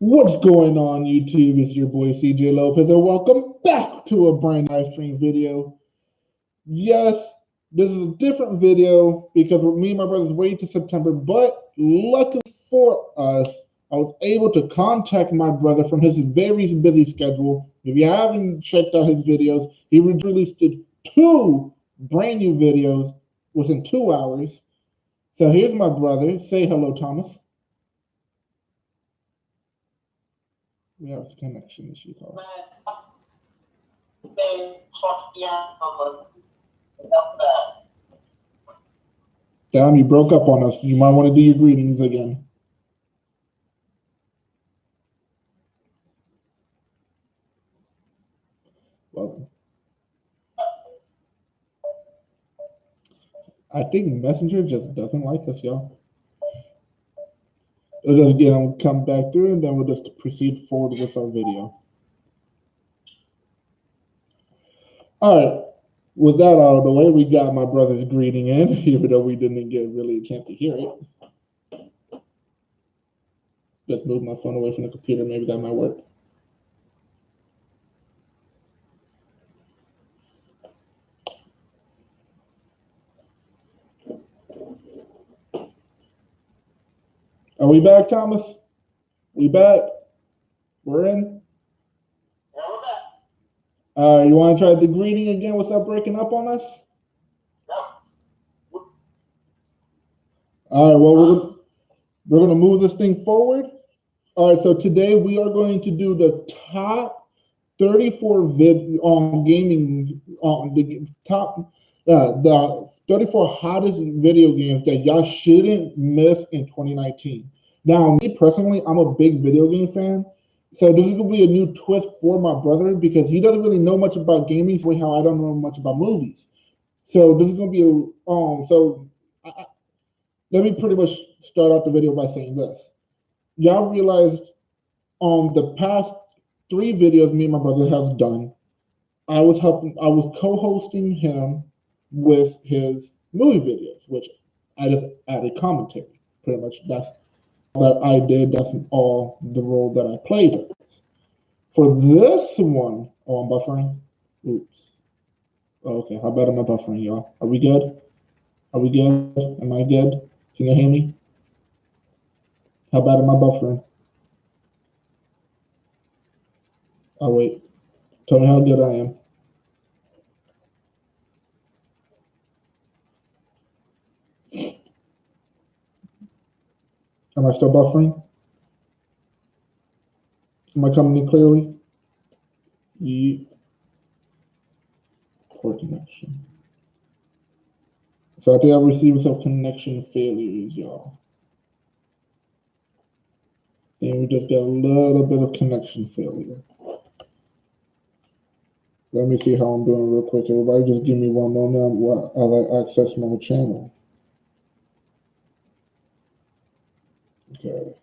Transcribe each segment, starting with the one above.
What's going on, YouTube? It's your boy CJ Lopez, and welcome back to a brand new live stream video. Yes, this is a different video because me and my brothers waited to September, but luckily for us, I was able to contact my brother from his very busy schedule. If you haven't checked out his videos, he released two brand new videos within 2 hours. So here's my brother. Say hello, Thomas. We have a connection issue. Damn, you broke up on us. You might want to do your greetings again. Well, I think Messenger just doesn't like us, y'all. We'll just come back through, and then we'll just proceed forward with our video. All right. With that out of the way, we got my brother's greeting in, even though we didn't get really a chance to hear it. Let's move my phone away from the computer. Maybe that might work. Are we back, Thomas? We back? We're in? Yeah, we're back. You want to try the greeting again without breaking up on us? No. All right, well, we're going to move this thing forward. All right, so today we are going to do the top 34 gaming the top the 34 hottest video games that y'all shouldn't miss in 2019. Now, me personally, I'm a big video game fan, so this is gonna be a new twist for my brother because he doesn't really know much about gaming, the way how I don't know much about movies. So this is gonna be let me pretty much start out the video by saying this. Y'all realized the past 3 videos me and my brother have done, I was co-hosting him with his movie videos, which I just added commentary. Pretty much that's that I did. That's all the role that I played. For this one, I'm buffering. Oops. Okay, how bad am I buffering, y'all? Are we good? Are we good? Am I good? Can you hear me? How bad am I buffering? Oh, wait. Tell me how good I am. Am I still buffering? Am I coming in clearly? Poor connection. So I think I received some connection failures, y'all. And we just got a little bit of connection failure. Let me see how I'm doing real quick. Everybody just give me one moment while I access my channel. Okay.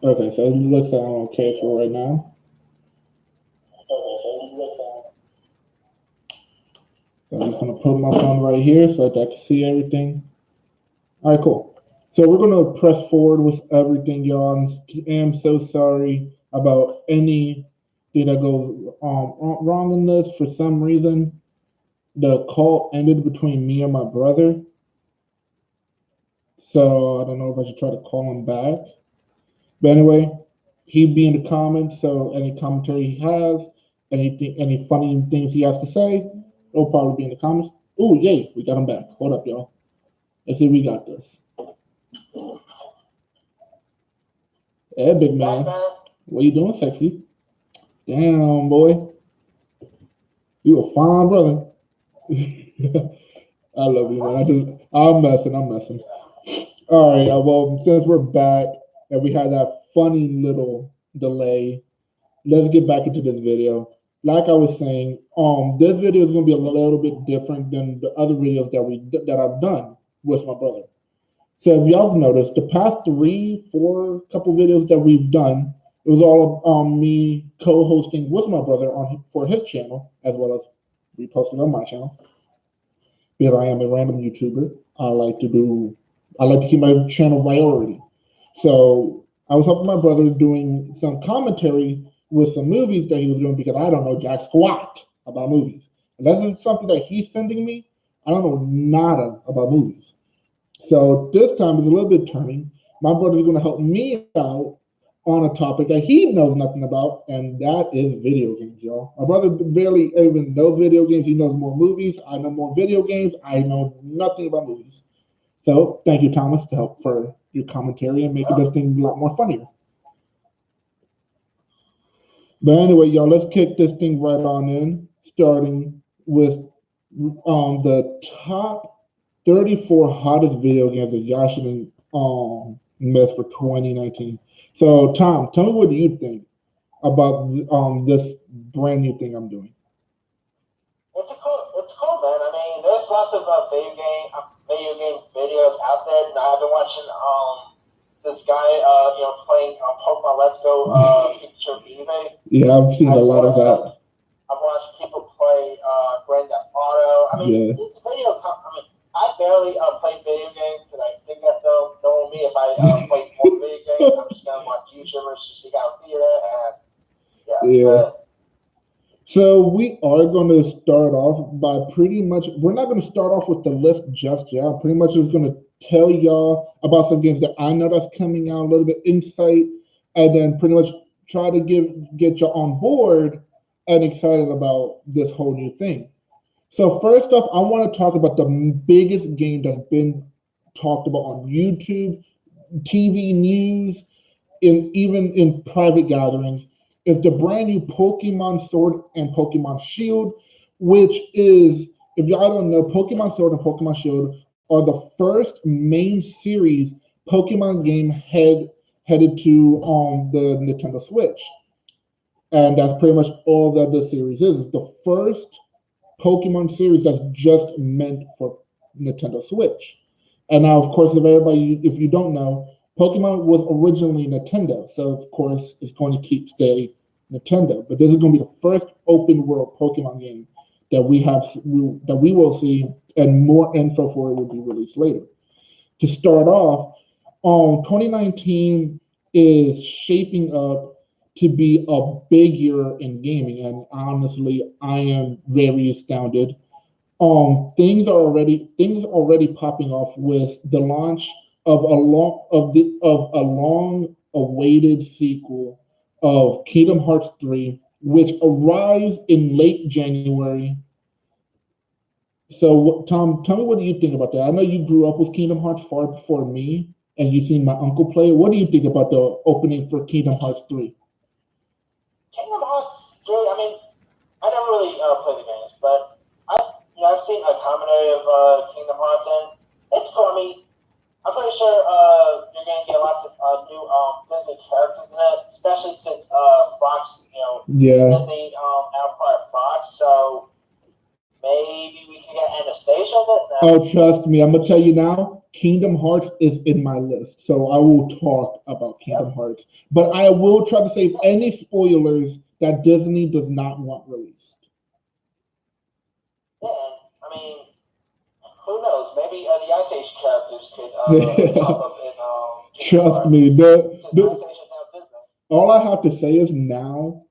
Okay, so it looks like I'm okay for right now. So I'm just gonna put my phone right here so that I can see everything. All right, cool. So we're gonna press forward with everything, y'all. I'm so sorry about anything that goes wrong in this. For some reason, the call ended between me and my brother. So I don't know if I should try to call him back. But anyway, he'd be in the comments, so any commentary he has, any funny things he has to say, it'll probably be in the comments. Oh, yay, we got him back. Hold up, y'all. Let's see if we got this. Hey, big man. What you doing, sexy? Damn, boy. You a fine brother. I love you, man. I'm messing. All right, well, since we're back and we had that funny little delay, let's get back into this video. Like I was saying, this video is gonna be a little bit different than the other videos that I've done with my brother. So if y'all have noticed, the past 3-4 couple videos that we've done, it was all me co-hosting with my brother for his channel, as well as reposting on my channel. Because I am a random YouTuber, I like to do I like to keep my channel priority. So I was helping my brother doing some commentary with some movies that he was doing because I don't know jack squat about movies. Unless it's something that he's sending me, I don't know nada about movies. So this time is a little bit turning. My brother's going to help me out on a topic that he knows nothing about, and that is video games, y'all. My brother barely even knows video games. He knows more movies. I know more video games. I know nothing about movies. So thank you, Thomas, to help for your commentary and making this thing a lot more funnier. But anyway, y'all, let's kick this thing right on in, starting with the top 34 hottest video games that y'all should miss for 2019. So, Tom, tell me what you think about this brand new thing I'm doing. It's cool, man. I mean, there's lots of video game videos out there. You know, I've been watching this guy, playing Pokemon Let's Go Pikachu eBay. Yeah, I've seen a lot of that. I've watched people play Grand Theft Auto. I mean, it's video. I barely play video games because I think that knowing me, if I play more video games, I'm just gonna watch YouTubers to see how good and yeah. So we are going to start off by we're not going to start off with the list just yet. Pretty much just going to tell y'all about some games that I know that's coming out, a little bit insight, and then pretty much try to get you on board and excited about this whole new thing. So first off, I want to talk about the biggest game that's been talked about on YouTube, TV news, even in private gatherings. Is the brand new Pokemon Sword and Pokemon Shield, which is, if y'all don't know, Pokemon Sword and Pokemon Shield are the first main series Pokemon game headed to the Nintendo Switch. And that's pretty much all that this series is. It's the first Pokemon series that's just meant for Nintendo Switch. And now, of course, if you don't know, Pokemon was originally Nintendo, so of course it's going to stay Nintendo. But this is going to be the first open world Pokemon game that we will see, and more info for it will be released later. To start off, 2019 is shaping up to be a big year in gaming, and honestly, I am very astounded. Things are already popping off with the launch of a long awaited sequel of Kingdom Hearts 3, which arrives in late January. So, Tom, tell me, what do you think about that? I know you grew up with Kingdom Hearts far before me, and you've seen my uncle play. What do you think about the opening for Kingdom Hearts 3? Kingdom Hearts 3, I mean, I never really played the games, but I've seen a commentary of Kingdom Hearts, and it's cool. I mean, I'm pretty sure you're going to get lots of new Disney characters in it, especially since Fox, Disney now part of Fox, so maybe we can get Anastasia in it. Oh, trust me, I'm going to tell you now, Kingdom Hearts is in my list, so I will talk about Kingdom Hearts. But I will try to save any spoilers that Disney does not want released. Yeah, I mean, who knows? Maybe the Ice Age characters could pop up in Trust me, all I have to say is now,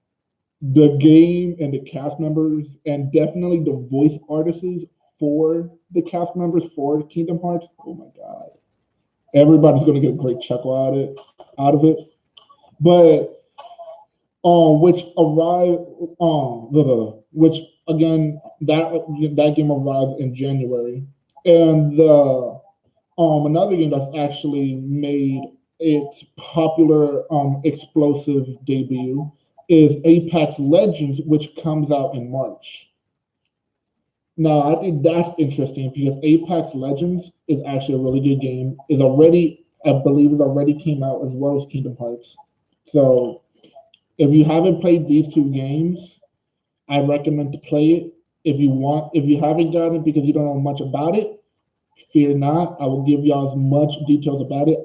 the game and the cast members, and definitely the voice artists for the cast members for Kingdom Hearts, oh my God. Everybody's going to get a great chuckle out of it. But which again, that game arrives in January. And another game that's actually made its popular explosive debut is Apex Legends, which comes out in March. Now, I think that's interesting because Apex Legends is actually a really good game. I believe it already came out as well as Kingdom Hearts. So if you haven't played these two games, I recommend to play it. If you haven't gotten it because you don't know much about it, fear not. I will give y'all as much details about it.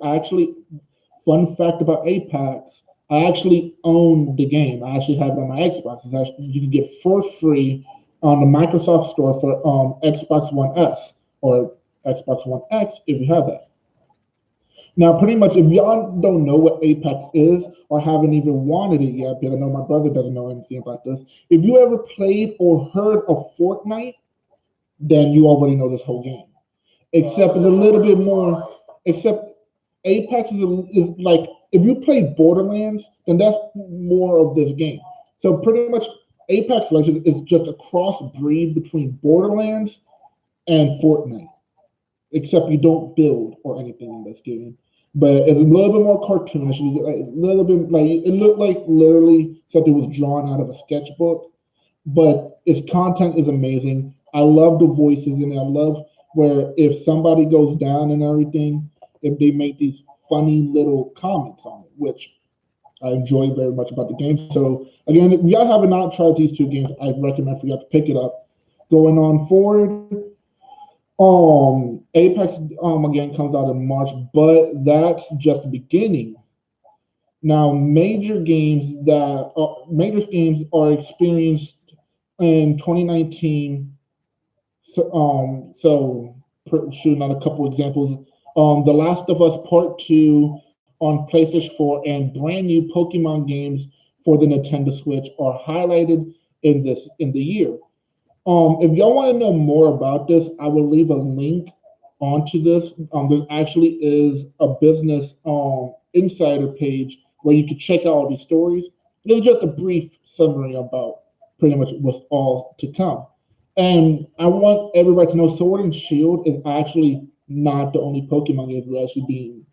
Fun fact about Apex, I actually own the game. I actually have it on my Xbox. You can get for free on the Microsoft Store for Xbox One S or Xbox One X if you have that. Now, pretty much, if y'all don't know what Apex is or haven't even wanted it yet, because I know my brother doesn't know anything about this, if you ever played or heard of Fortnite, then you already know this whole game. Except it's a little bit more. Except Apex is like if you play Borderlands, then that's more of this game. So pretty much, Apex Legends is just a cross breed between Borderlands and Fortnite, except you don't build or anything in this game. But it's a little bit more cartoonish, like, a little bit like it looked like literally something was drawn out of a sketchbook. But its content is amazing. I love the voices in it. I love where if somebody goes down and everything, if they make these funny little comments on it, which I enjoy very much about the game. So again, if y'all have not tried these two games, I recommend for y'all to pick it up. Going on forward, Apex again comes out in March, but that's just the beginning. Now, major games are experienced in 2019. So shooting out a couple examples. The Last of Us Part 2 on PlayStation 4 and brand new Pokemon games for the Nintendo Switch are highlighted in the year. If y'all want to know more about this, I will leave a link onto this. There actually is a business insider page where you can check out all these stories. It's just a brief summary about pretty much what's all to come. And I want everybody to know Sword and Shield is actually not the only Pokemon games we're actually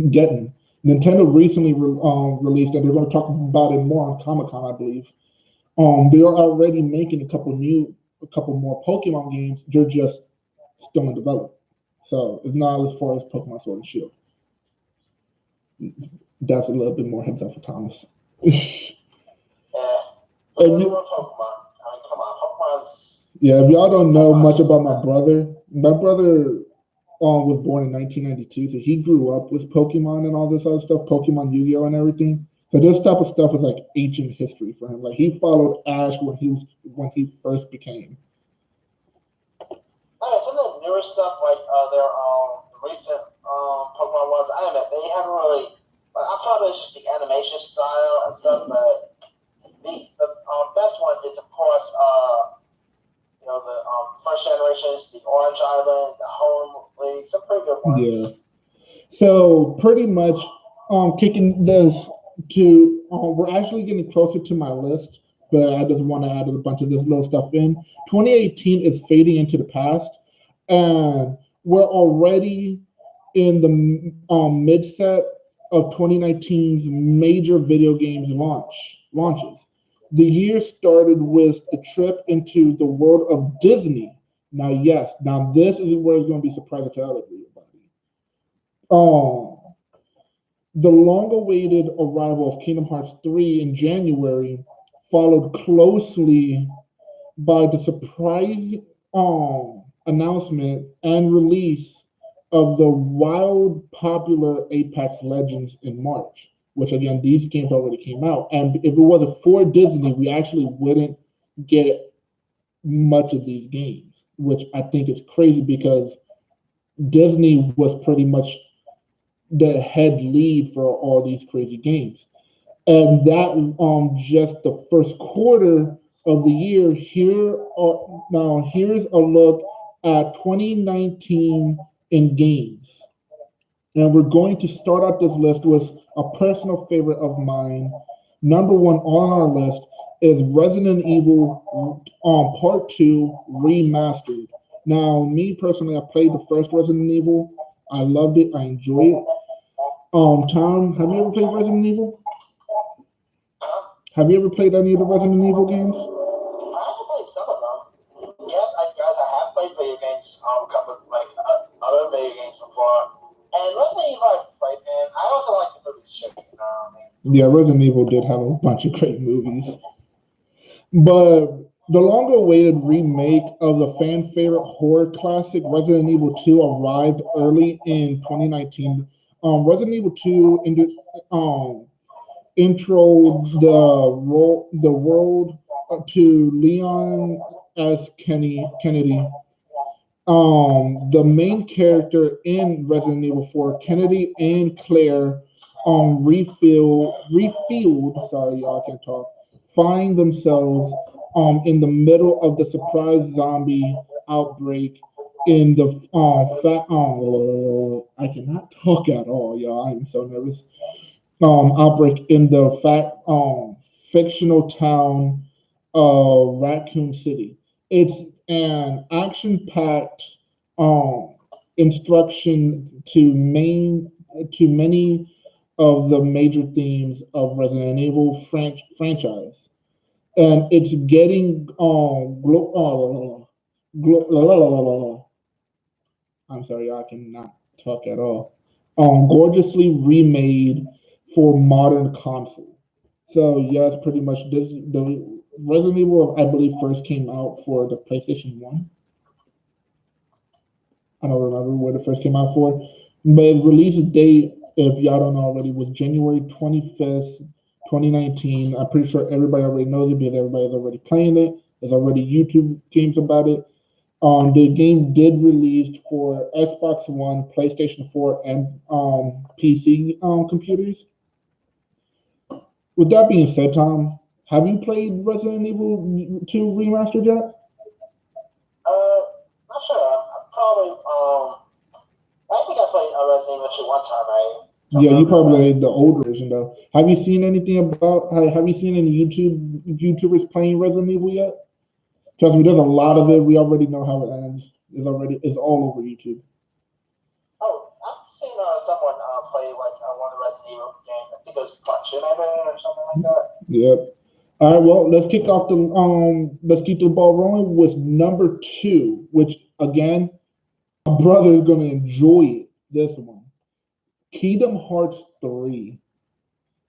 getting. Nintendo recently released, and they're going to talk about it more on Comic-Con, I believe. They are already making a couple more Pokemon games. They're just still in development. So it's not as far as Pokemon Sword and Shield. That's a little bit more heads up for Thomas. Yeah, if y'all don't know much about my brother was born in 1992, so he grew up with Pokemon and all this other stuff, Pokemon, Yu-Gi-Oh, and everything. So this type of stuff is like ancient history for him. Like he followed Ash when he first became. Some of the newer stuff, like their recent Pokemon ones, I admit they haven't really. I probably it's just the animation style and stuff, but the best one is of course the first generations, the Orange Island, the Home League, some pretty good ones. Yeah. So pretty much kicking this to we're actually getting closer to my list, but I just want to add a bunch of this little stuff in. 2018 is fading into the past, and we're already in the mid-set of 2019's major video games launches. The year started with the trip into the world of Disney. Now this is where it's going to be surprising to everybody. The long-awaited arrival of Kingdom Hearts 3 in January, followed closely by the surprise announcement and release of the wild popular Apex Legends in March, which again, these games already came out. And if it wasn't for Disney, we actually wouldn't get much of these games, which I think is crazy because Disney was pretty much the head lead for all these crazy games. And that just the first quarter of the year. Here's a look at 2019 in games. And we're going to start out this list with a personal favorite of mine. Number one on our list is Resident Evil Part 2 Remastered. Now, me personally, I played the first Resident Evil. I loved it. I enjoyed it. Tom, have you ever played Resident Evil? Have you ever played any of the Resident Evil games? I have played some of them. Yes, I have played video games. A couple of other video games before. And Resident Evil I played, man. I also like the movie shit. You know what I mean? Yeah, Resident Evil did have a bunch of great movies. But the long-awaited remake of the fan-favorite horror classic Resident Evil 2 arrived early in 2019. Resident Evil 2 intro the world to Leon S. Kennedy, the main character in Resident Evil 4, Kennedy and Claire, refield, sorry, y'all can't talk, find themselves in the middle of the surprise zombie outbreak in the I cannot talk at all, y'all. I'm so nervous. Outbreak in the fictional town of Raccoon City. It's an action-packed instruction to many of the major themes of Resident Evil franchise, and it's getting I'm sorry, I cannot talk at all. Gorgeously remade for modern console. So yes, pretty much this the Resident Evil I believe first came out for the PlayStation 1. I don't remember what it first came out for, but its release date, if y'all don't know already, was January 25th, 2019. I'm pretty sure everybody already knows it because everybody's already playing it. There's already YouTube games about it. The game did release for Xbox One, PlayStation 4, and PC computers. With that being said, Tom, have you played Resident Evil 2 Remastered yet? Not sure. I probably I think I played Resident Evil 2 one time. Yeah, you probably played the old version though. Have you seen anything about? Have you seen any YouTubers playing Resident Evil yet? Trust me, there's a lot of it. We already know how it ends. It's all over YouTube. Oh, I've seen someone play like one of the Resident Evil games. I think it was Clutching or something like that. Yep. All right. Well, let's keep the ball rolling with number 2, which again, my brother is gonna enjoy it. This one, Kingdom Hearts 3.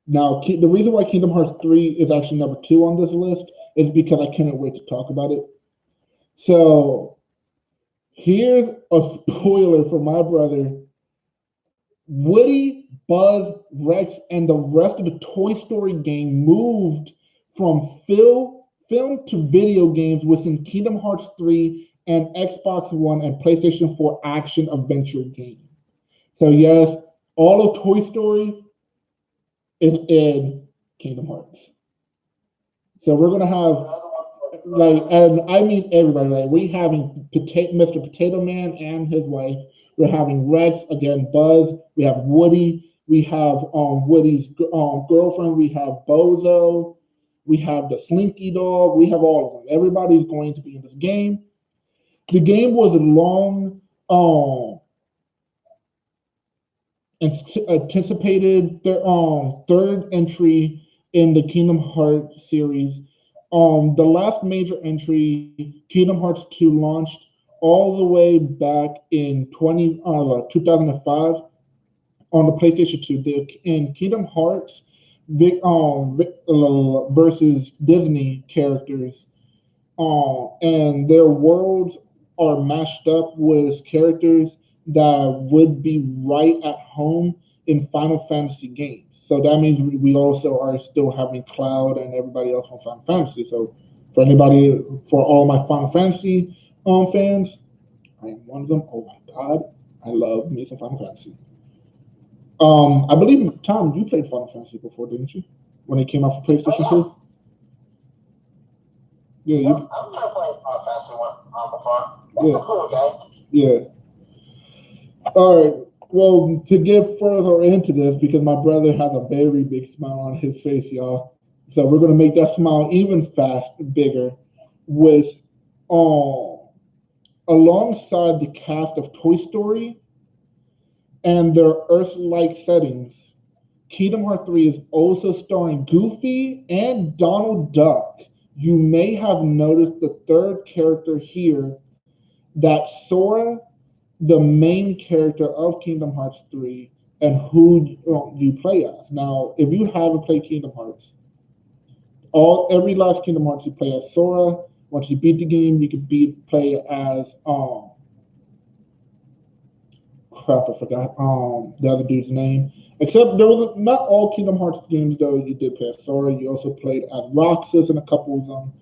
Now, the reason why Kingdom Hearts 3 is actually number 2 on this list is because I cannot wait to talk about it. So, here's a spoiler for my brother. Woody, Buzz, Rex, and the rest of the Toy Story game moved from film to video games within Kingdom Hearts 3 and Xbox One and PlayStation 4 action adventure game. So yes, all of Toy Story is in Kingdom Hearts. So we're gonna have and I mean everybody. We're having Mr. Potato Man and his wife. We're having Rex again, Buzz. We have Woody. We have Woody's girlfriend. We have Bozo. We have the Slinky Dog. We have all of them. Everybody's going to be in this game. The game was a long anticipated third entry in the Kingdom Hearts series. The last major entry, Kingdom Hearts 2, launched all the way back in 2005 on the PlayStation 2. In Kingdom Hearts versus Disney characters, and their worlds are mashed up with characters that would be right at home in Final Fantasy games. So that means we also are still having Cloud and everybody else from Final Fantasy. So for all my Final Fantasy fans, I am one of them. Oh my God, I love me some Final Fantasy. I believe, Tom, you played Final Fantasy before, didn't you? When it came out for PlayStation 2? Yeah, I've never played Final Fantasy 1 before. That's a cool game. Yeah. All right. Well, to get further into this, because my brother has a very big smile on his face, y'all. So we're going to make that smile even bigger with, alongside the cast of Toy Story and their Earth-like settings, Kingdom Hearts 3 is also starring Goofy and Donald Duck. You may have noticed the third character here, that Sora, the main character of Kingdom Hearts 3, and who you play as. Now, if you haven't played Kingdom Hearts, every last Kingdom Hearts you play as Sora. Once you beat the game, you can play as I forgot the other dude's name. Except there was not all Kingdom Hearts games though. You did play as Sora. You also played as Roxas in a couple of them.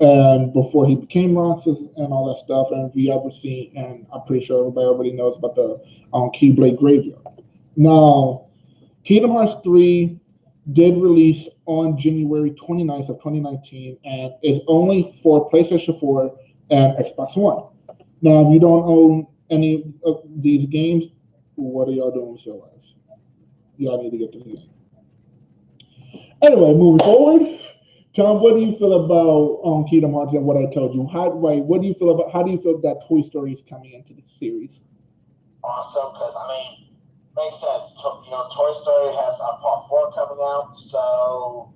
and before he became Roxas and all that stuff. And if you ever seen, and I'm pretty sure everybody already knows about the Keyblade Graveyard. Now, Kingdom Hearts 3 did release on January 29th of 2019 and is only for PlayStation 4 and Xbox One. Now, if you don't own any of these games, what are y'all doing with your lives? Y'all need to get this game. Anyway, moving forward, Tom, what do you feel about Kingdom Hearts and what I told you? How do you feel that Toy Story is coming into the series? Awesome, because I mean, makes sense. You know, Toy Story has a part 4 coming out, so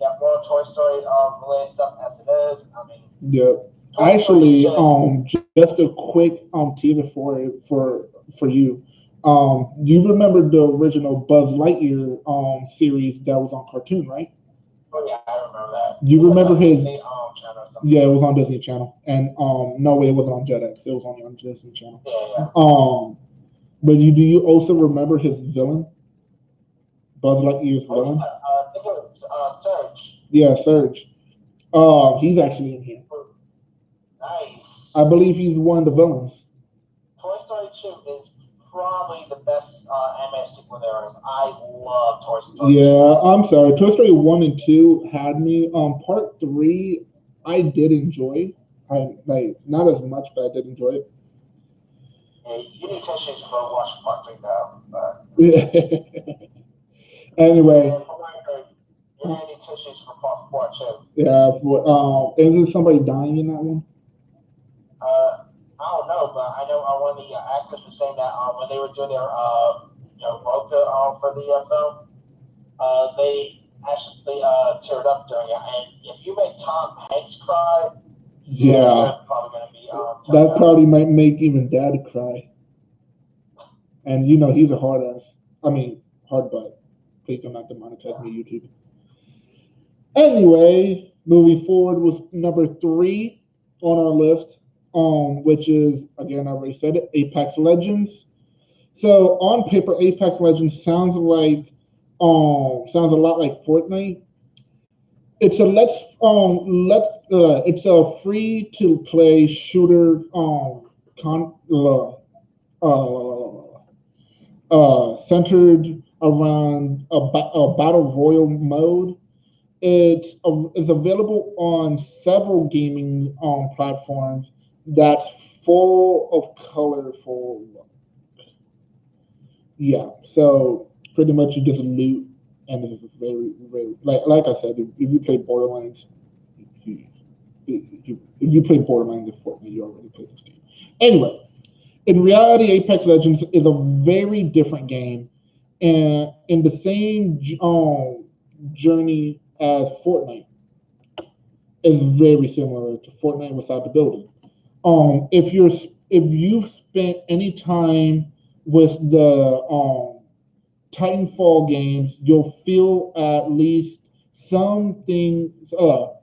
got more Toy Story related stuff as it is. I mean, yeah. Actually, just a quick teaser for you. You remember the original Buzz Lightyear series that was on Cartoon, right? Oh yeah, I remember that. You remember his? Channel yeah, it was on Disney Channel, and no, it wasn't on Jetix. It was only on Disney Channel. Yeah. But do you also remember his villain? Buzz Lightyear's villain. I think it was Surge. Yeah, Surge. He's actually in here. Nice. I believe he's one of the villains. Toy Story 2 is probably the best anime sequel there is. I love Toy Story 2. Yeah, I'm sorry. Toy Story 1 and 2 had me. Part 3, I did enjoy. Not as much, but I did enjoy it. Yeah, you need tissues for watching Part 3 though. But anyway. You need tissues for Part 4 too. Yeah. Isn't somebody dying in that one? I don't know, but I know one of the actors was saying that when they were doing their Roca for the film, they actually teared up during it. And if you make Tom Hanks cry, yeah, you're probably going to be that probably might make even Dad cry. And you know he's a hard butt. Please do not demonetize me, YouTube. Anyway, moving forward was number 3 on our list. Which is, again, I already said it, Apex Legends. So on paper, Apex Legends sounds a lot like Fortnite. It's a free to play shooter centered around a battle royal mode. It's available on several gaming platforms. That's full of colorful look. Yeah, so pretty much you just loot, and it's very, very like I said. If you play Borderlands, if you play Borderlands in Fortnite, you already played this game. Anyway, in reality, Apex Legends is a very different game, and in the same journey as Fortnite, is very similar to Fortnite without the building. If you've spent any time with the Titanfall games, you'll feel at least some things of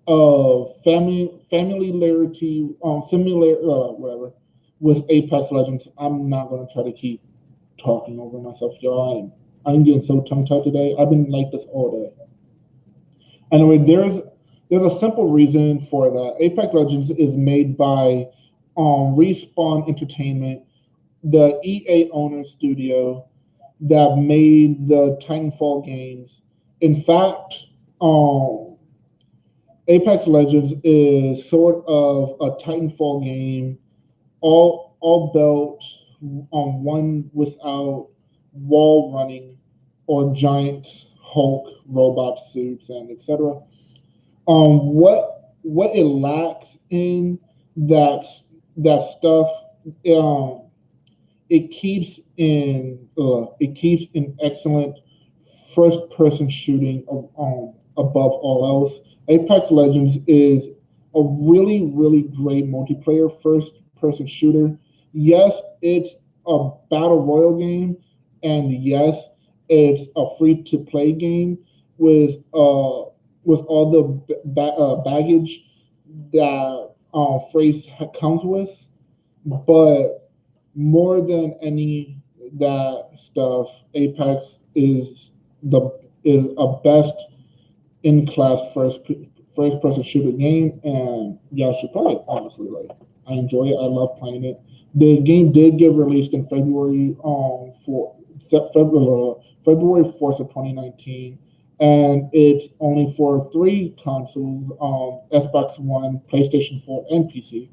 familiarity, whatever, with Apex Legends. I'm not gonna try to keep talking over myself, y'all. I'm getting so tongue-tied today. I've been like this all day. Anyway, there's a simple reason for that. Apex Legends is made by Respawn Entertainment, the EA owner studio that made the Titanfall games. In fact, Apex Legends is sort of a Titanfall game, all built on one without wall running or giant Hulk robot suits and etc. What it lacks in that stuff, it keeps in excellent first person shooting above all else. Apex Legends is a really, really great multiplayer first person shooter. Yes, it's a battle royal game, and yes, it's a free to play game with all the baggage that phrase comes with. But more than any that stuff, Apex is a best in-class first-person shooter game, and y'all should play it. Honestly, like I enjoy it. I love playing it. The game did get released in February February 4th of 2019, and it's only for three consoles: Xbox One, PlayStation 4, and PC.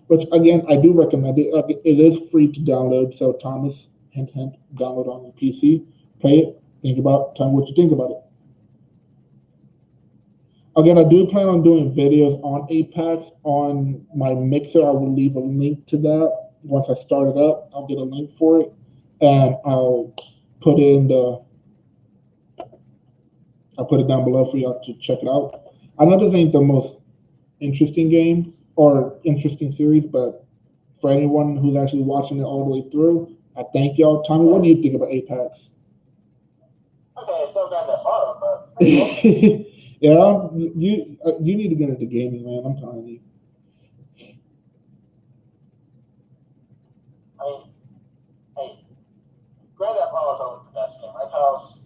Which again, I do recommend it. It is free to download. So Thomas, hint hint, download on your PC, play it, tell me what you think about it. Again, I do plan on doing videos on Apex on my Mixer. I will leave a link to that once I start it up. I'll get a link for it, and put it in the I'll put it down below for y'all to check it out. Another thing, the most interesting game or interesting series, but for anyone who's actually watching it all the way through, I thank y'all. Tommy, what do you think about Apex? Okay, it's still got that bottom, but yeah, you need to get into gaming, man. I'm telling you. I mean, hey, Grand Theft Auto is always the best game, right, pals?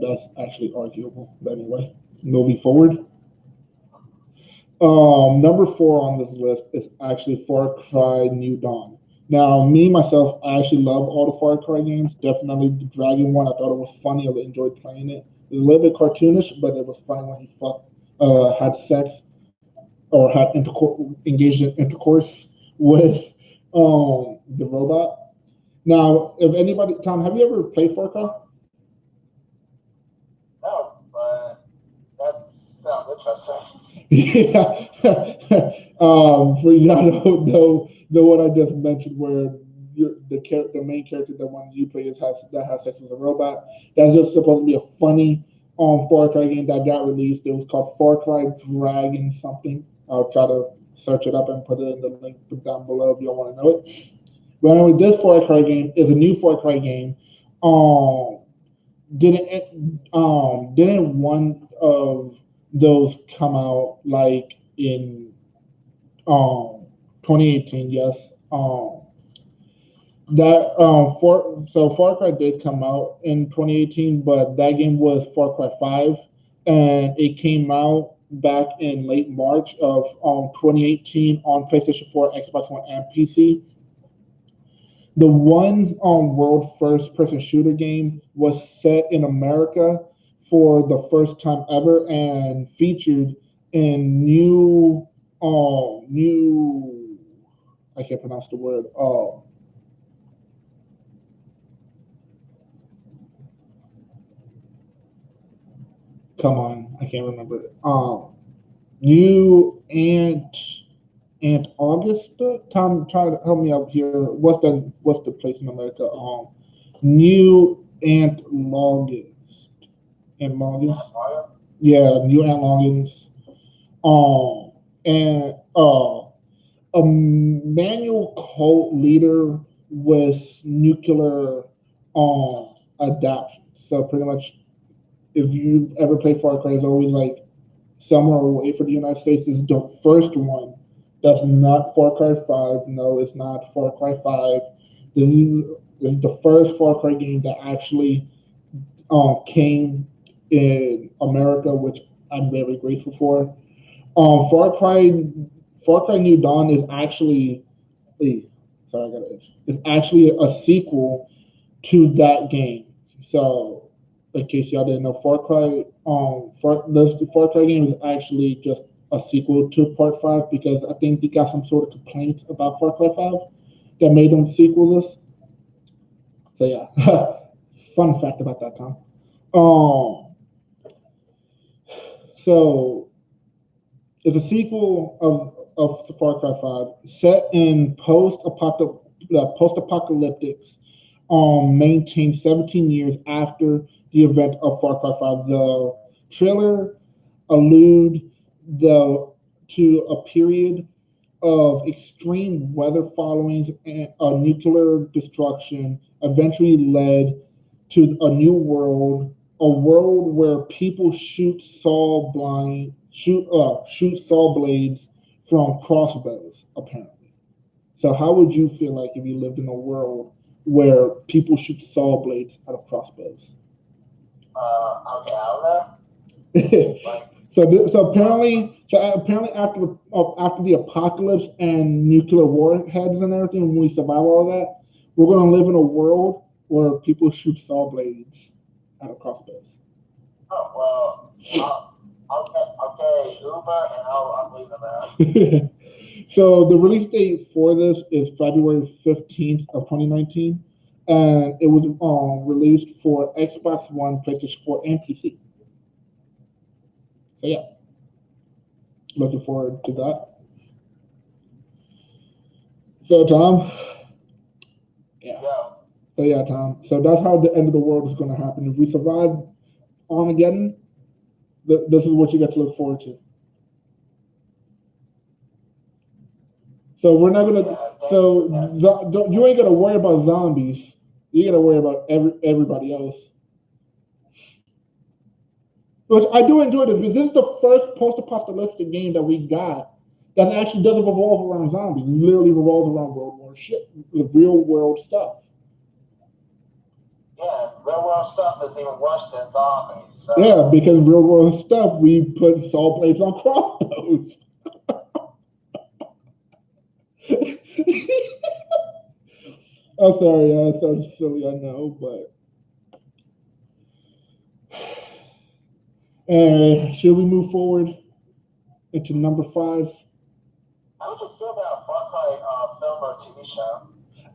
That's actually arguable, but anyway, moving forward. Number 4 on this list is actually Far Cry New Dawn. Now, myself, I actually love all the Far Cry games. Definitely the Dragon one. I thought it was funny. I enjoyed playing it. It was a little bit cartoonish, but it was fun when he had sex or had engaged in intercourse with the robot. Now, if anybody, Tom, have you ever played Far Cry? No, but that sounds interesting. Yeah. For y'all don't know the one I just mentioned, where the main character, the one you play, that has sex with a robot. That's just supposed to be a funny Far Cry game that got released. It was called Far Cry Dragon something. I'll try to search it up and put it in the link down below if y'all want to know it. But anyway, this Far Cry game is a new Far Cry game. Didn't one of those come out like in 2018? Yes. Far Cry did come out in 2018, but that game was Far Cry 5, and it came out back in late March of 2018 on PlayStation 4, Xbox One, and PC. The one world first person shooter game was set in America for the first time ever and featured in I can't pronounce the word. Come on, I can't remember it. New and Augusta. Tom, try to help me out here. What's the place in America? New Aunt Longest. Aunt Longest. Yeah, New Aunt Longest. And a manual cult leader with nuclear adoption. So pretty much, if you've ever played Far Cry, it's always like somewhere away from the United States. This is the first one. That's not Far Cry 5. No, it's not Far Cry 5. This is the first Far Cry game that actually came in America, which I'm very grateful for. Far Cry New Dawn is actually it's actually a sequel to that game. So, in case y'all didn't know, Far Cry game is actually just a sequel to Part 5 because I think they got some sort of complaints about Far Cry 5 that made them sequelless. So yeah, fun fact about that, Tom. So it's a sequel of Far Cry 5 set in post-apocalyptics, maintained 17 years after the event of Far Cry 5. The trailer allude to a period of extreme weather followings and nuclear destruction eventually led to a new world, a world where people shoot saw blades from crossbows, apparently. So how would you feel like if you lived in a world where people shoot saw blades out of crossbows? I'll get out of there. Like, So apparently after the apocalypse and nuclear warheads and everything, when we survive all that, we're gonna live in a world where people shoot saw blades out of crossbows. oh well, I'll get Uber and I'm leaving there. So the release date for this is February 15th of 2019, and it was released for Xbox One, PlayStation 4, and PC. So yeah, looking forward to that. So Tom, yeah. So yeah, Tom. So that's how the end of the world is going to happen. If we survive Armageddon, this is what you got to look forward to. So we're not gonna. You ain't gonna worry about zombies. You gotta worry about everybody else. Which I do enjoy this because this is the first post-apocalyptic game that we got that actually doesn't revolve around zombies. It literally revolves around World War shit, the real world stuff. Yeah, real world stuff is even worse than zombies. So. Yeah, because real world stuff we put saw blades on crossbows. I'm sorry, that sounds silly, I know, but should we move forward into number 5? How would you feel about a Far Cry film or TV show?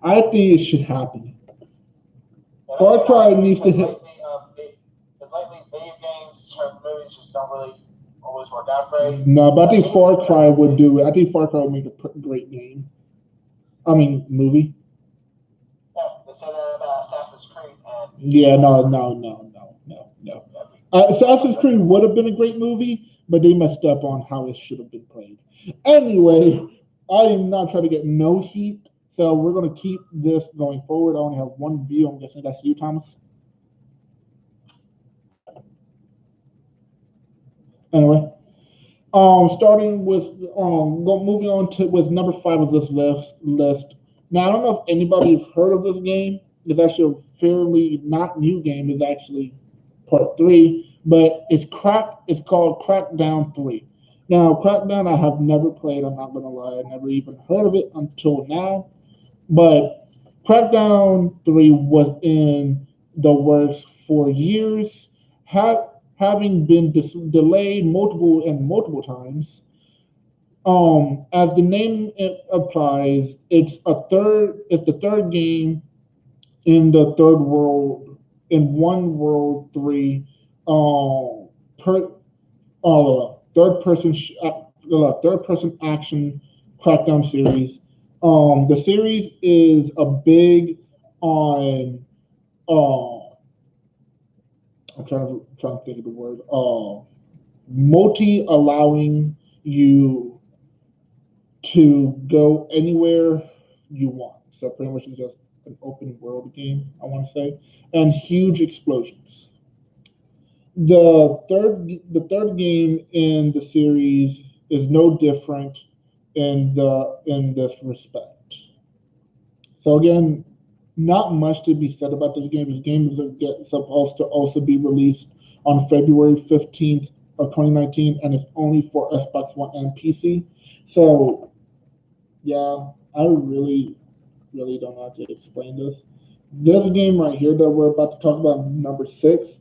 I think it should happen. Yeah, Far Cry needs to hit. Because lately, video games, movies just don't really always work out great. No, but I think Far Cry would do it. I think Far Cry would make a great game. I mean, movie. Yeah, they say that about Assassin's Creed. Yeah, no. Assassin's Creed would have been a great movie, but they messed up on how it should have been played. Anyway, I am not trying to get no heat, so we're going to keep this going forward. I only have one view. I'm guessing that's you, Thomas. Anyway, starting with moving on to with number 5 of this list. Now I don't know if anybody has heard of this game. It's actually a fairly not new game. It's actually part 3, but it's called Crackdown 3. Now Crackdown I have never played. I'm not gonna lie. I never even heard of it until now. But Crackdown 3 was in the works for years. Having been delayed multiple times. As the name applies, it's the third game in the third world, in One World 3, third person action Crackdown series. The series is a big on I'm trying to think of the word. Allowing you to go anywhere you want. So pretty much it's just an open world game, I want to say, and huge explosions. The third game in the series is no different in this respect. So again, not much to be said about this game. This game is supposed to also be released on February 15th of 2019, and it's only for Xbox One and PC. So, yeah, I really don't know how to explain this. This game right here that we're about to talk about, number 6,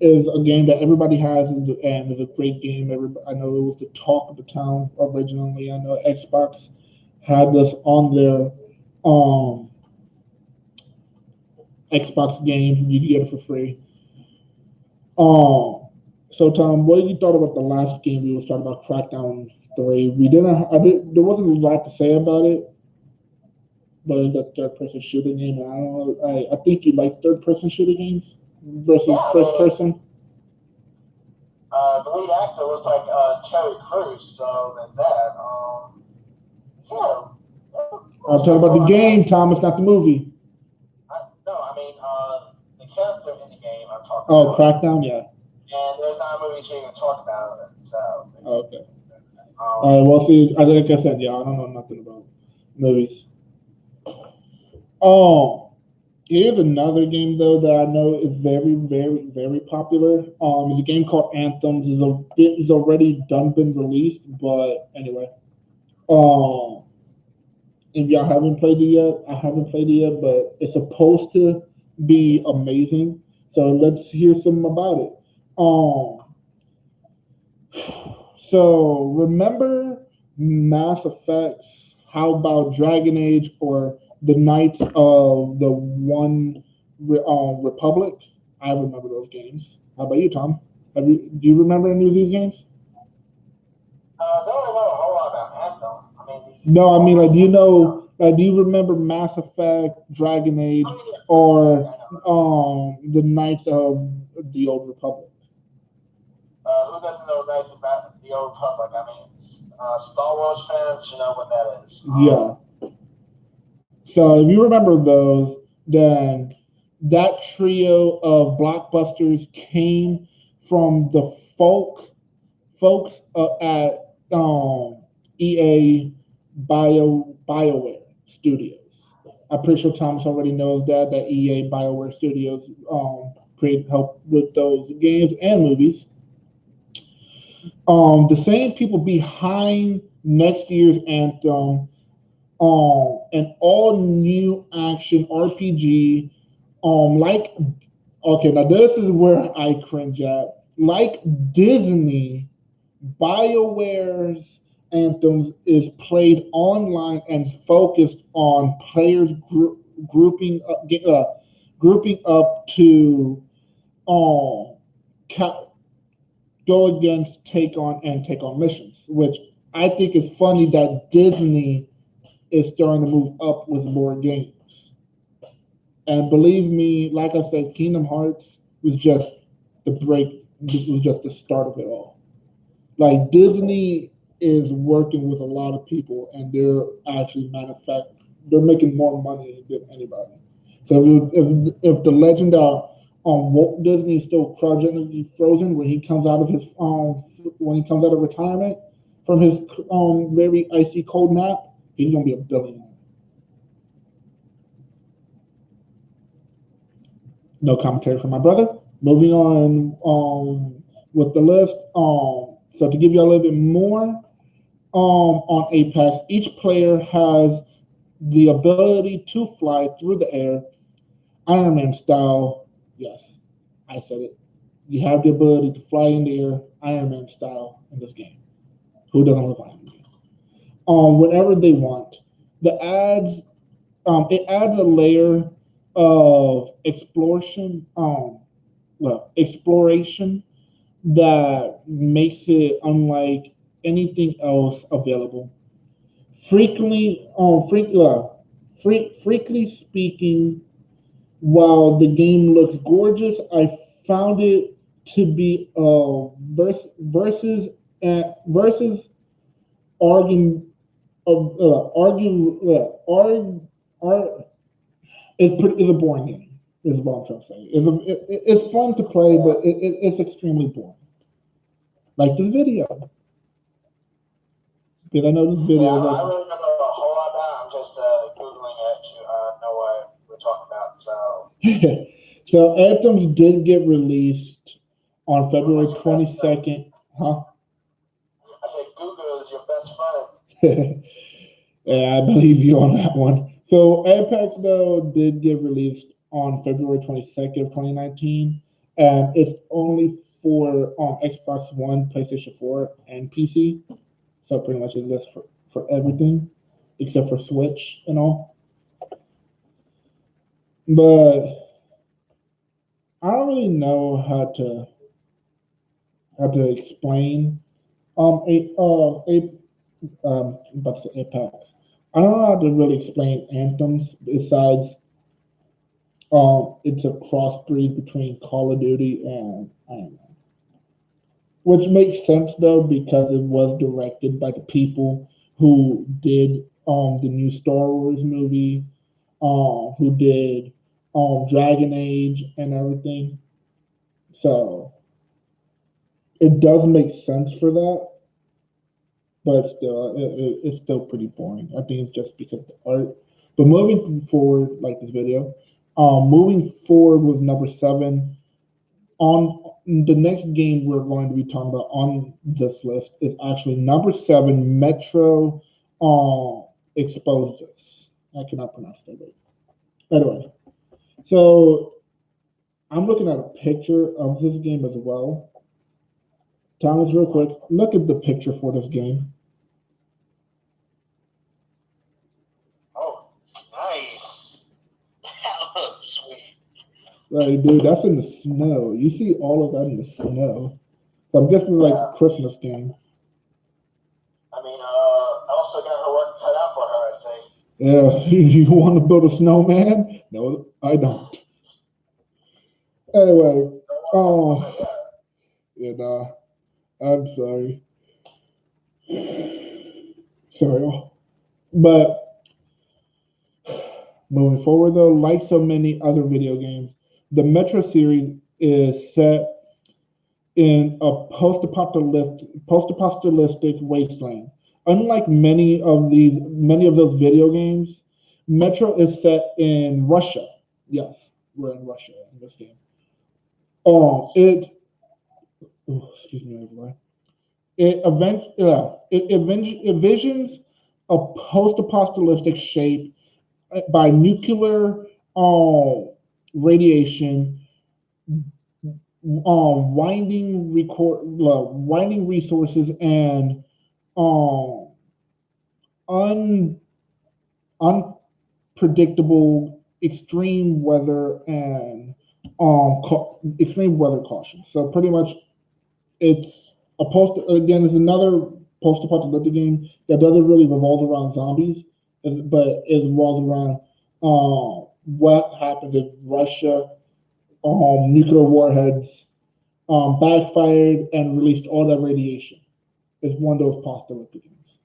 is a game that everybody has and is a great game. I know it was the talk of the town originally. I know Xbox had this on their Xbox games, and you can get it for free. So Tom, what did you thought about the last game we was talking about, Crackdown 3? There wasn't a lot to say about it, but it's a third-person shooting game. I don't know. I think you like third-person shooting games versus first person. The lead actor looks like Terry Crews, so there's that. I'm talking about the game, Thomas, not the movie. The character in the game I'm talking about. Oh, Crackdown, yeah. And there's not a movie to even talk about it, so. Okay. All right, well, see, like I said, yeah, I don't know nothing about movies. Here's another game though that I know is very, very, very popular. It's a game called Anthems. It's already been released, but anyway. Um, if y'all haven't played it yet, I haven't played it yet, but it's supposed to be amazing. So let's hear some about it. So remember Mass Effects? How about Dragon Age or the Knights of the Republic? I remember those games. How about you, Tom? Do you remember any of these games? Don't really know a whole lot about Anthem. I mean, No, I mean, like, do you remember Mass Effect, Dragon Age, or the Knights of the Old Republic? Who doesn't know Knights about the Old Republic? I mean, Star Wars fans, you know what that is. Yeah. So if you remember those, then that trio of blockbusters came from the folks at EA BioWare Studios. I'm pretty sure Thomas already knows that EA BioWare Studios help with those games and movies. The same people behind next year's Anthem, an all new action RPG, like, okay, now this is where I cringe at. Like Disney, BioWare's Anthems is played online and focused on players grouping up to go against take on missions, which I think is funny that Disney is starting to move up with more games. And believe me, like I said, Kingdom Hearts was just the start of it all. Like Disney is working with a lot of people, and they're actually they're making more money than anybody. So if the legend of Walt Disney is still cryogenically frozen when he comes out of retirement from his very icy cold nap, he's gonna be a billionaire. No commentary from my brother. Moving on with the list. So to give you a little bit more on Apex, each player has the ability to fly through the air, Iron Man style. Yes, I said it. You have the ability to fly in the air, Iron Man style, in this game. Who doesn't love Iron Man? Whenever they want. It adds a layer of exploration that makes it unlike anything else available. Freakily speaking, while the game looks gorgeous, I found it to be versus arguing is a boring game. Is what I'm trying to say. It's fun to play, but it's extremely boring. Like this video, because I know this video. Yeah, I really don't know a whole lot about it. I'm just googling it to know what we're talking about. So. So Anthems did get released on February 22nd. Huh? I said Google is your best friend. Yeah, I believe you on that one. So Apex though did get released on February 22nd of 2019, and it's only for Xbox One, PlayStation 4, and PC. So pretty much it's just for everything except for Switch and all. But I don't really know how to explain I'm about to say Apex. I don't know how to really explain Anthems besides it's a crossbreed between Call of Duty and Iron Man. Which makes sense though because it was directed by the people who did the new Star Wars movie, who did Dragon Age and everything. So it does make sense for that, but still, it's still pretty boring. I think it's just because of the art. But moving forward, like this video, Moving forward with number 7. On the next game we're going to be talking about on this list is actually number 7, Metro Exposed Us. I cannot pronounce that right. Anyway, so I'm looking at a picture of this game as well. Thomas, real quick, look at the picture for this game. Oh, nice. That looks sweet. Like, dude, that's in the snow. You see all of that in the snow. So I'm guessing like a Christmas game. I mean, also got her work cut out for her, I say. Yeah, you want to build a snowman? No, I don't. Anyway, yeah, I'm sorry. Sorry. But moving forward, though, like so many other video games, the Metro series is set in a post-apocalyptic wasteland. Unlike many of those video games, Metro is set in Russia. Yes, we're in Russia in this game. Excuse me, everyone. It envisions a post-apocalyptic shape by nuclear radiation, winding resources, and unpredictable extreme weather and extreme weather caution. So pretty much, it's it's another post-apocalyptic game that doesn't really revolve around zombies, but it revolves around what happens if Russia nuclear warheads backfired and released all that radiation. It's one of those post-apocalyptic games.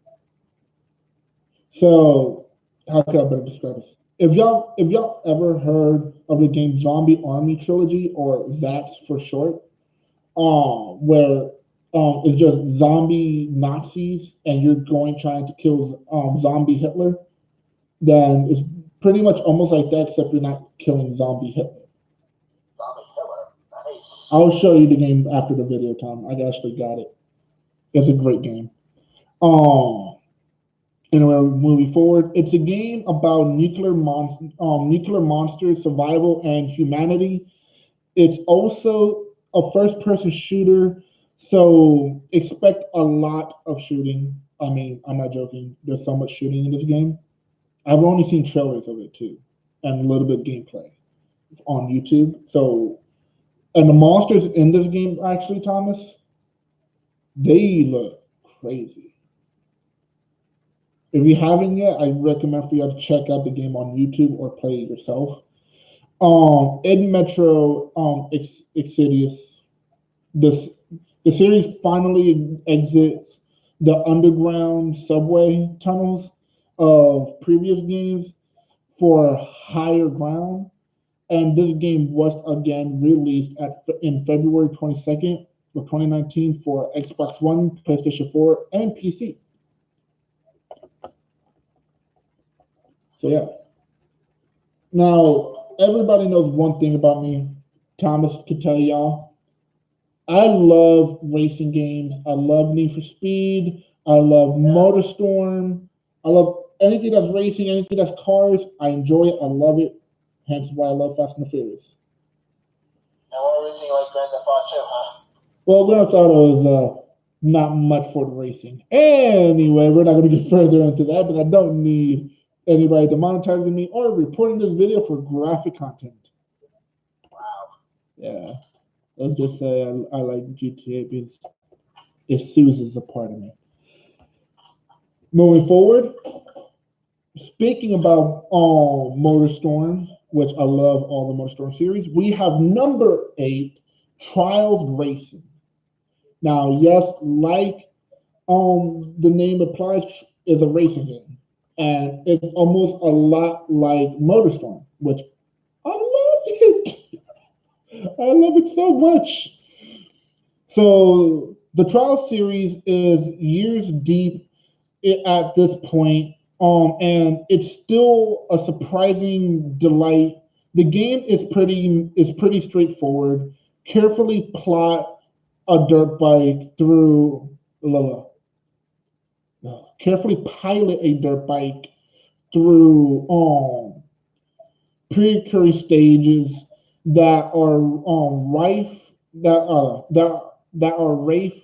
So how could I better describe this? If y'all ever heard of the game Zombie Army Trilogy, or ZATS for short, where it's just zombie Nazis and you're trying to kill zombie Hitler, then it's pretty much almost like that, except you're not killing zombie Hitler. Zombie Hitler, nice. I'll show you the game after the video, Tom. I actually got it. It's a great game. Anyway, moving forward, it's a game about nuclear monsters, survival, and humanity. It's also a first-person shooter, so expect a lot of shooting. I mean, I'm not joking. There's so much shooting in this game. I've only seen trailers of it too, and a little bit of gameplay on YouTube. So, and the monsters in this game, actually, Thomas, they look crazy. If you haven't yet, I recommend for you to check out the game on YouTube or play it yourself. In Metro Exodus, the series finally exits the underground subway tunnels of previous games for higher ground, and this game was again released in February 22nd of 2019 for Xbox One, PlayStation 4, and PC. So yeah. Now, everybody knows one thing about me. Thomas can tell y'all. I love racing games. I love Need for Speed. I love MotorStorm. I love anything that's racing, anything that's cars. I enjoy it. I love it. Hence why I love Fast and the Furious. And what racing you like Grand Theft Auto, huh? Well, Grand Theft Auto is not much for the racing. Anyway, we're not going to get further into that, but I don't need anybody demonetizing me or reporting this video for graphic content. Wow. Yeah. Let's just say I like GTA because it soothes a part of me. Moving forward, speaking about MotorStorm, which I love all the MotorStorm series, we have number 8, Trials Racing. Now, yes, like the name implies, is a racing game. And it's almost a lot like MotorStorm, which I love it. I love it so much. So the Trials series is years deep at this point, and it's still a surprising delight The game is pretty straightforward. Carefully plot a dirt bike through carefully pilot a dirt bike through pre-occurring stages that are rife that are rife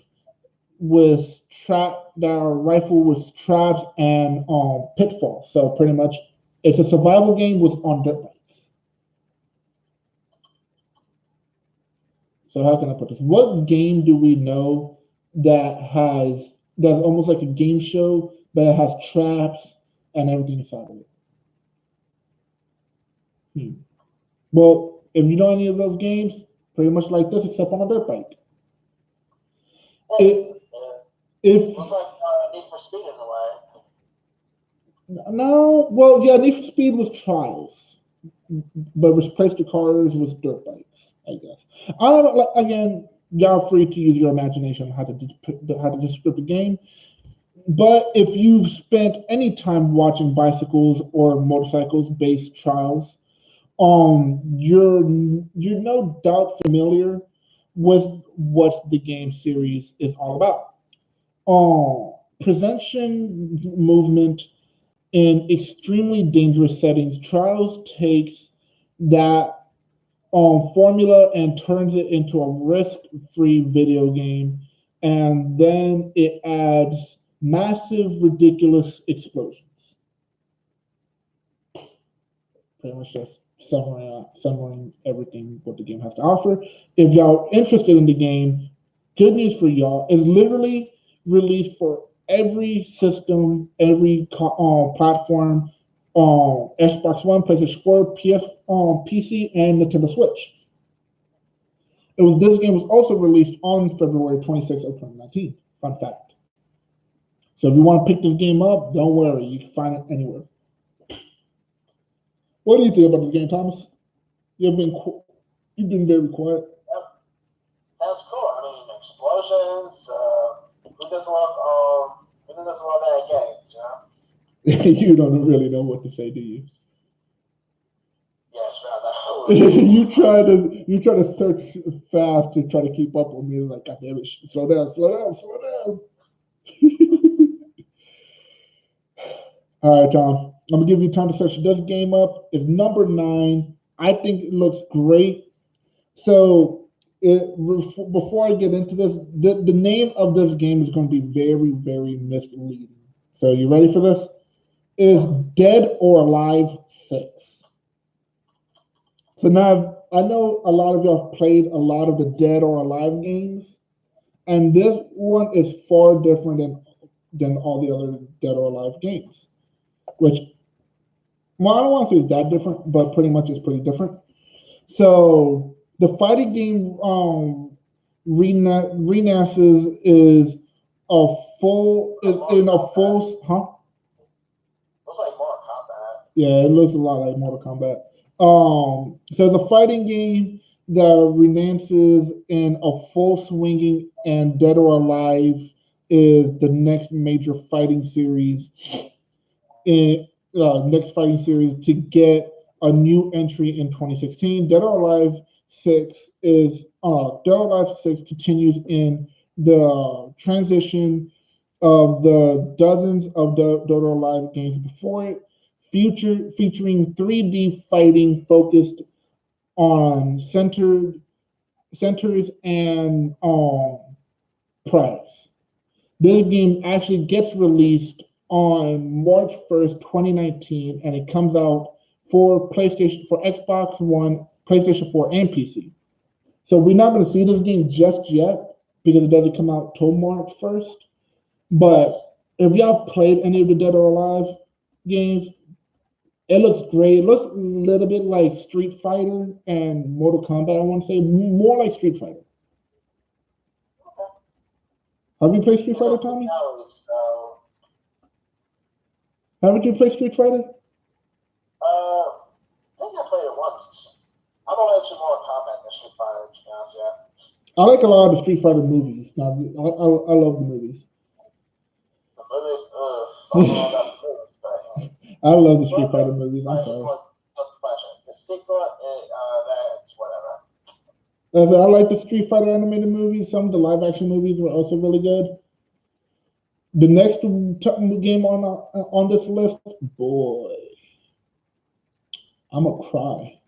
with traps and pitfalls. So pretty much, it's a survival game with on dirt bikes. So how can I put this? What game do we know that's almost like a game show, but it has traps and everything inside of it? Well, if you know any of those games, pretty much like this, except on a dirt bike. Looks like Need for Speed in a way. No, well, yeah, Need for Speed was trials, but replaced the cars with dirt bikes, I guess. I don't know. Like, again, y'all free to use your imagination on how to describe the game. But if you've spent any time watching bicycles or motorcycles based trials, you're no doubt familiar with what the game series is all about. Prevention movement in extremely dangerous settings. Trials takes that formula and turns it into a risk-free video game, and then it adds massive, ridiculous explosions. Pretty much just summarizing everything what the game has to offer. If y'all interested in the game, good news for y'all, it's literally released for every system, every platform, Xbox One, PlayStation 4, PC, and Nintendo Switch. This game was also released on February 26th of 2019. Fun fact. So if you want to pick this game up, don't worry, you can find it anywhere. What do you think about this game, Thomas? You've been very quiet. Yep. Sounds cool. I mean, explosions. Who doesn't love that games, you know? You don't really know what to say, do you? Yeah, sure. you try to search fast to try to keep up with me. Like, God damn it, slow down. All right, Tom. I'm gonna give you time to search this game up. It's number 9. I think it looks great. So, before I get into this, the name of this game is going to be very, very misleading. So, you ready for this? Is Dead or Alive 6. So now I know a lot of y'all have played a lot of the Dead or Alive games, and this one is far different than all the other Dead or Alive games. Which, well, I don't want to say it's that different, but pretty much it's pretty different. So the fighting game Renaissance is in a full, huh? Looks like Mortal Kombat. Yeah, it looks a lot like Mortal Kombat. So the fighting game that Renaissance in a full swinging, and Dead or Alive is the next major fighting series to get a new entry in 2016. Dead or Alive 6 continues in the transition of the dozens of Dead or Alive games before it, featuring 3D fighting focused on centers and prize. This game actually gets released on March 1st, 2019, and it comes out for Xbox One, PlayStation 4, and PC. So we're not going to see this game just yet because it doesn't come out till March 1st. But if y'all played any of the Dead or Alive games, it looks great. It looks a little bit like Street Fighter and Mortal Kombat, I want to say. More like Street Fighter. Okay. Have you played Street Fighter, Tommy? Haven't you played Street Fighter? I think I played it once. I'm gonna let you Mortal Kombat than Street Fighter, to be honest, yeah. I like a lot of the Street Fighter movies. Now, I love the movies. The movies, I don't know about the movies, but I love the Street Fighter movies. I'm sorry. sequel, that's whatever. I like the Street Fighter animated movies. Some of the live action movies were also really good. The next game on this list, boy, I'm a cry.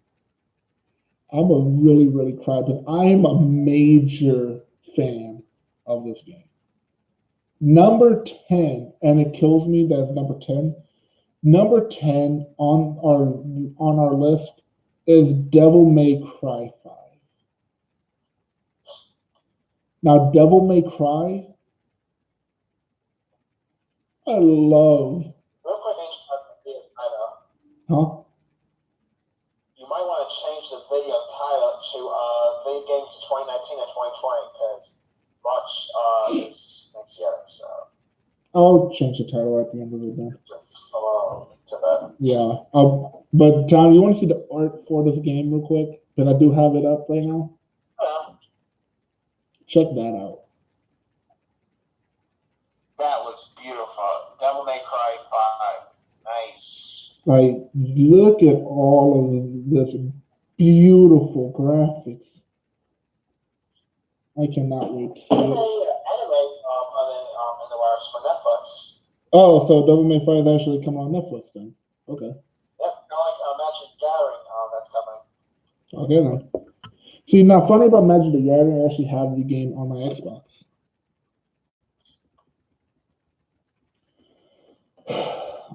I'm a really, really cry, but I am a major fan of this game. Number 10, and it kills me that's number 10. Number 10 on our list is Devil May Cry 5. Now, Devil May Cry, I love. Real quick, Huh? you might want to change the video title to Video Games 2019 and 2020 because March is next year, so. I'll change the title at the end of it then. Just hello to that. Yeah. But John, you want to see the art for this game real quick? Because I do have it up right now. Yeah. Check that out. That looks beautiful. Devil May Cry 5. Nice. Like, look at all of this beautiful graphics. I cannot wait to see it. Anime in the works for Netflix. Oh, so Devil May 5 is actually coming on Netflix then. Okay. Yep, kind of like Magic Gathering that's coming. Okay then. See, now funny about Magic the Gathering, I actually have the game on my Xbox.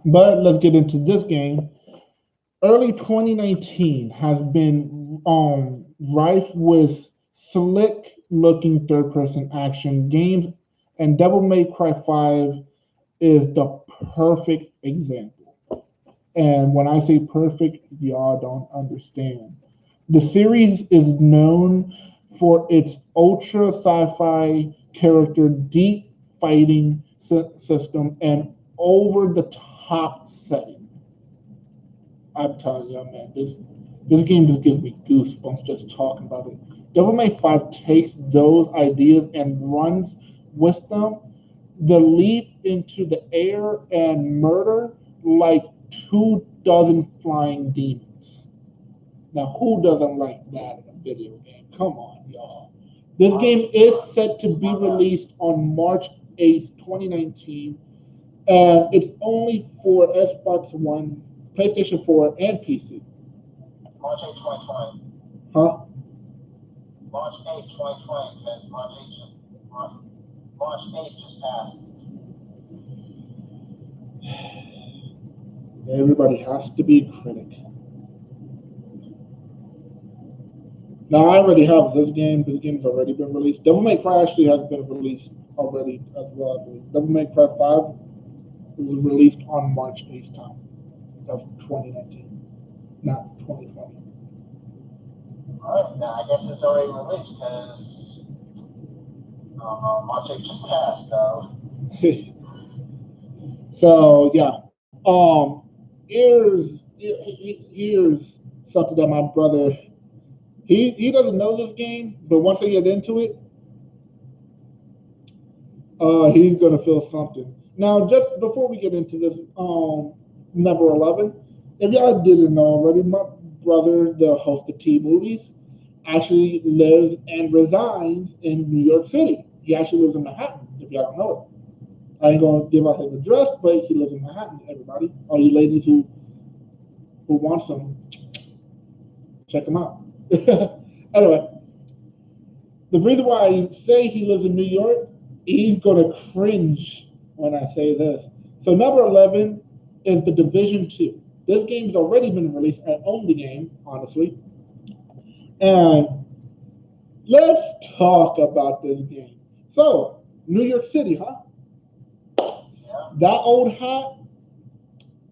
But let's get into this game. Early 2019 has been rife with slick looking third person action games, and Devil May Cry 5 is the perfect example. And when I say perfect, y'all don't understand. The series is known for its ultra sci-fi character, deep fighting system, and over-the-top setting. I'm telling you, man, this game just gives me goosebumps just talking about it. Devil May 5 takes those ideas and runs with them. The leap into the air and murder like 24 flying demons. Now, who doesn't like that in a video game? Come on, y'all. This game is set to be released on March 8th, 2019, and it's only for Xbox One, PlayStation 4, and PC. March 8, 2020. Huh? March 8, 2020, because March 8 just passed. Everybody has to be a critic. Now, I already have this game. This game's already been released. Devil May Cry actually has been released already as well, I believe. Devil May Cry 5 was released on March 8th time of 2019, not 2020. Alright, now I guess it's already released because March 8 just passed, so. So, yeah. Here's something that my brother, he doesn't know this game, but once I get into it, he's gonna feel something. Now, just before we get into this, number 11, if y'all didn't know already, my brother, the host of T Movies, actually lives and resides in New York City. He actually lives in Manhattan, if y'all don't know it. I ain't gonna give out his address, but he lives in Manhattan, everybody. All you ladies who want some, check him out. Anyway, the reason why I say he lives in New York, he's gonna cringe when I say this. So number 11 is The Division 2. This game's already been released. I own the game, honestly. And let's talk about this game. So, New York City, huh? Yeah. That old hat?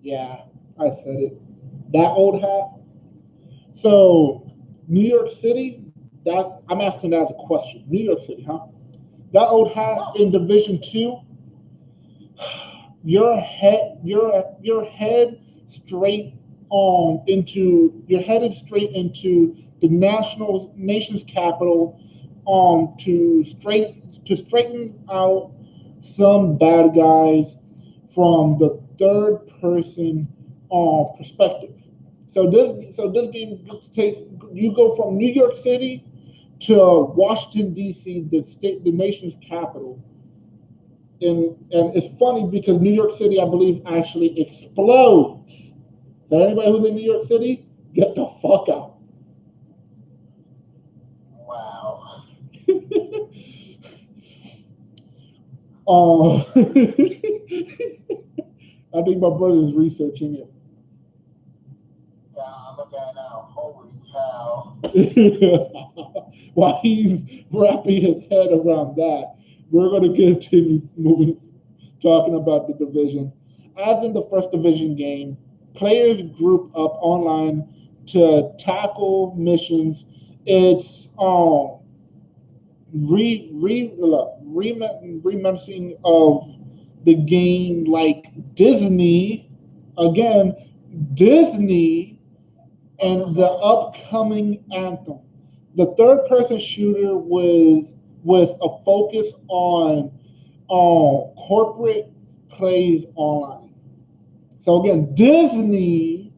Yeah, I said it. That old hat. So, New York City, I'm asking that as a question. New York City, huh? That old hat in Division 2, you're headed straight into the nation's capital to straighten out some bad guys from the third person perspective. So this game takes you go from New York City to Washington D.C., the nation's capital, and it's funny because New York City, I believe, actually explodes. So anybody who's in New York City, get the fuck out. Wow. I think my brother's researching it. Yeah, I'm looking at it now. Holy cow. While he's wrapping his head around that, we're going to continue talking about the division. As in the first division game, players group up online to tackle missions. It's remixing of the game like Disney, again, Disney, and the upcoming Anthem. The third person shooter was with a focus on corporate plays online. So again, Disney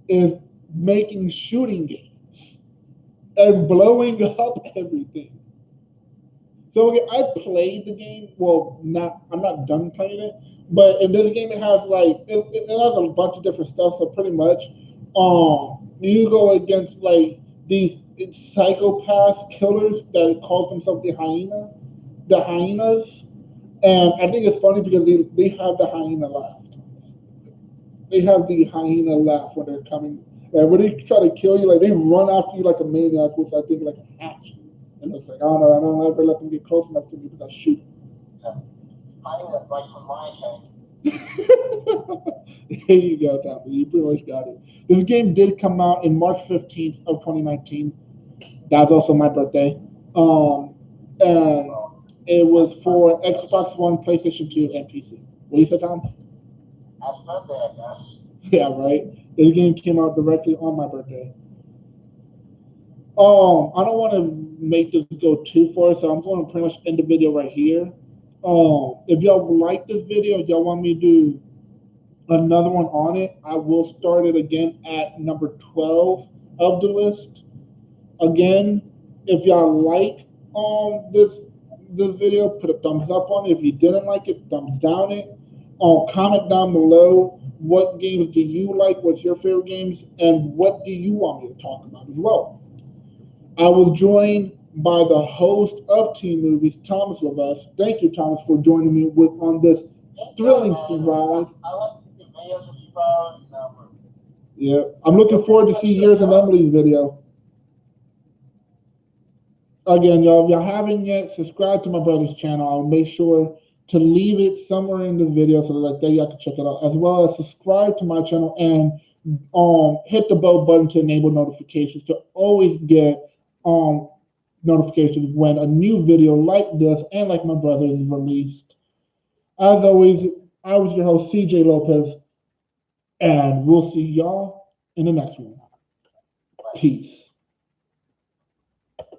is making shooting games and blowing up everything. So again, I played the game. Well, I'm not done playing it, but in this game it has it has a bunch of different stuff. So pretty much, you go against like these psychopath killers that call themselves the hyenas, and I think it's funny because they have the hyena laugh. They have the hyena laugh when they're coming. Like when they try to kill you, like they run after you like a maniac with I think like a hatchet. And it's like, oh no, I don't ever let them get close enough to me because I shoot. Yeah. Hyena, like from Lion King. There you go, Tom. You pretty much got it. This game did come out in March 15th of 2019. That was also my birthday. And it was for Xbox One, PlayStation 2, and PC. What do you say, Tom? Happy birthday, I guess. Yeah, right. This game came out directly on my birthday. I don't want to make this go too far, so I'm going to pretty much end the video right here. If y'all like this video, if y'all want me to do another one on it, I will start it again at number 12 of the list. Again, if y'all like this video, put a thumbs up on it. If you didn't like it, thumbs down it. Comment down below what games do you like, what's your favorite games, and what do you want me to talk about as well. I was joined by the host of Team Movies, Thomas Levesque. Thank you, Thomas, for joining me on this thrilling ride. I like the videos with you, bro. Yeah, I'm looking forward to see yours and Emily's video. Again, y'all, if y'all haven't yet, subscribe to my brother's channel. I'll make sure to leave it somewhere in the video so that y'all can check it out, as well as subscribe to my channel and hit the bell button to enable notifications to always get notifications when a new video like this and like my brother is released. As always, I was your host, CJ Lopez, and we'll see y'all in the next one. Peace.